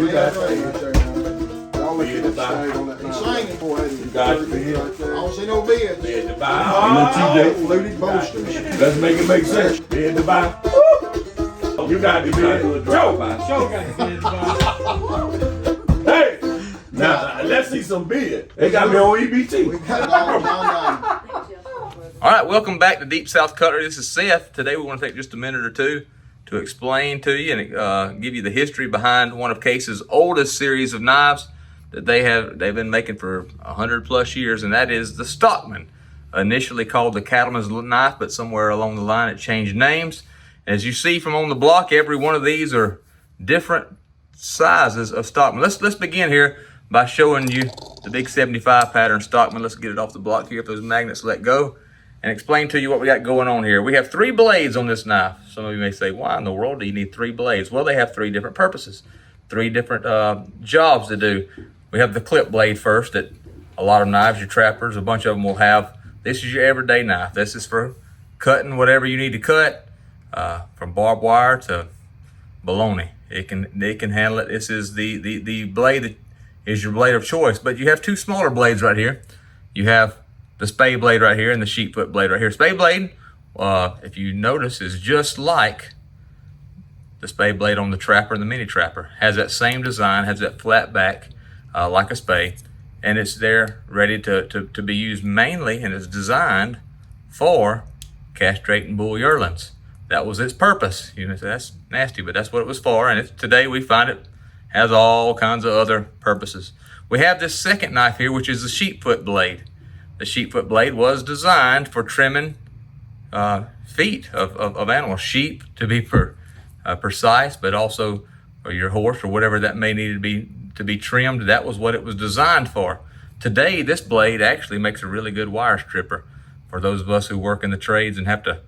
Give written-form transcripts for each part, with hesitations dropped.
You got it. I'll let you get the shade on that. Singing for it. You got it. I don't see no bids. Bid to buy. TJ. Fluted boasters. Let's make it make sense. Bid to buy. You got the bid. Joe. Show got the bid to buy. Hey. Now, let's see some bid. They got me on EBT. We got it all down. All right, welcome back to Deep South Cutlery. This is Seth. Today we want to take just a minute or two to explain to you and give you the history behind one of Case's oldest series of knives that they've been making for 100+ years, and that is the Stockman. Initially called the cattleman's knife, but somewhere along the line it changed names. As you see from on the block, every one of these are different sizes of Stockman. Let's begin here by showing you the big 75 pattern Stockman. Let's get it off the block here if those magnets let go, and explain to you what we got going on here. We have 3 blades on this knife. Some of you may say, why in the world do you need 3 blades? Well, they have 3 different purposes, 3 different jobs to do. We have the clip blade first that a lot of knives, your trappers, a bunch of them will have. This is your everyday knife. This is for cutting whatever you need to cut, from barbed wire to bologna. It can handle it. This is the blade that is your blade of choice. But you have 2 smaller blades right here. You have the spade blade right here and the sheep foot blade right here. Spade blade, if you notice, is just like the spade blade on the Trapper and the Mini Trapper. Has that same design, has that flat back like a spade, and it's there ready to be used mainly, and it's designed for castrating bull yearlings. That was its purpose. You know, that's nasty, but that's what it was for, and today we find it has all kinds of other purposes. We have this second knife here, which is the sheep foot blade. The sheep foot blade was designed for trimming feet of animals, sheep to be precise, but also for your horse or whatever that may need to be trimmed. That was what it was designed for. Today, this blade actually makes a really good wire stripper for those of us who work in the trades and have to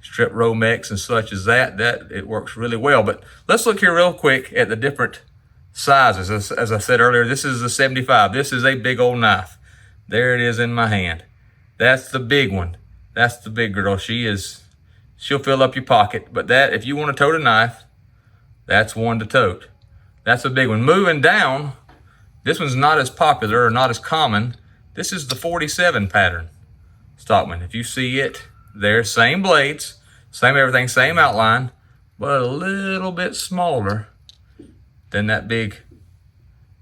strip Romex and such as that. It works really well. But let's look here real quick at the different sizes. As I said earlier, this is the 75. This is a big old knife. There it is in my hand. That's the big one. That's the big girl. She'll fill up your pocket. But that, if you want to tote a knife, that's one to tote. That's a big one. Moving down, this one's not as popular or not as common. This is the 47 pattern Stockman. If you see it there, same blades, same everything, same outline, but a little bit smaller than that big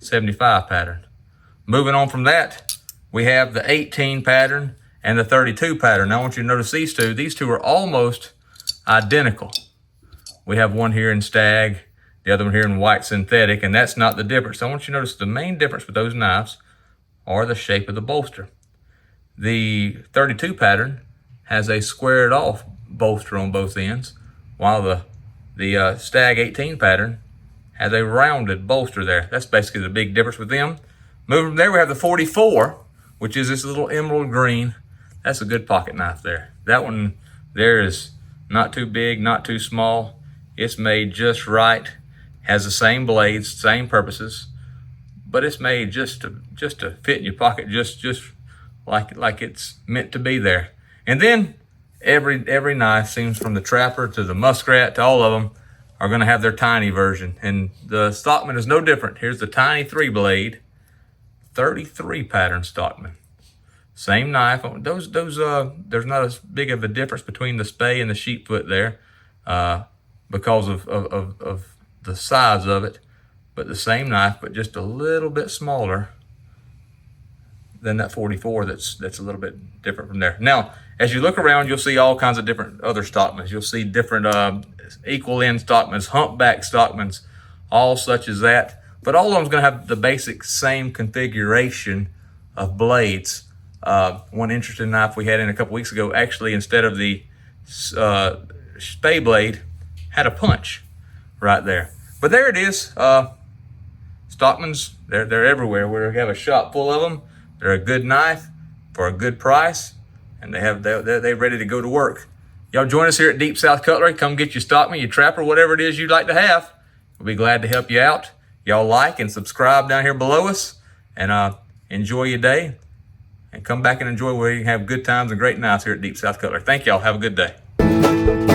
75 pattern. Moving on from that, we have the 18 pattern and the 32 pattern. Now I want you to notice these two. These two are almost identical. We have one here in stag, the other one here in white synthetic, and that's not the difference. So I want you to notice the main difference with those knives are the shape of the bolster. The 32 pattern has a squared off bolster on both ends, while the stag 18 pattern has a rounded bolster there. That's basically the big difference with them. Moving from there, we have the 44, which is this little emerald green. That's a good pocket knife there. That one there is not too big, not too small. It's made just right. Has the same blades, same purposes, but it's made just to fit in your pocket, just like it's meant to be there. And then every knife, seems from the Trapper to the Muskrat to all of them, are going to have their tiny version. And the Stockman is no different. Here's the tiny 3 blade, 33 pattern Stockman. Same knife. There's not as big of a difference between the spay and the sheep foot there because of the size of it, but the same knife, but just a little bit smaller than that 44 that's a little bit different from there. Now, as you look around, you'll see all kinds of different other Stockmans. You'll see different equal end Stockmans, humpback Stockmans, all such as that. But all of them's gonna have the basic same configuration of blades. One interesting knife we had in a couple weeks ago, actually, instead of the spay blade, had a punch right there. But there it is. Stockmans, they're everywhere. We have a shop full of them. They're a good knife for a good price, and they're ready to go to work. Y'all join us here at Deep South Cutlery. Come get your Stockman, your Trapper, whatever it is you'd like to have. We'll be glad to help you out. Y'all like and subscribe down here below us, and enjoy your day. And come back and enjoy where you have good times and great knives here at Deep South Cutlery. Thank y'all. Have a good day.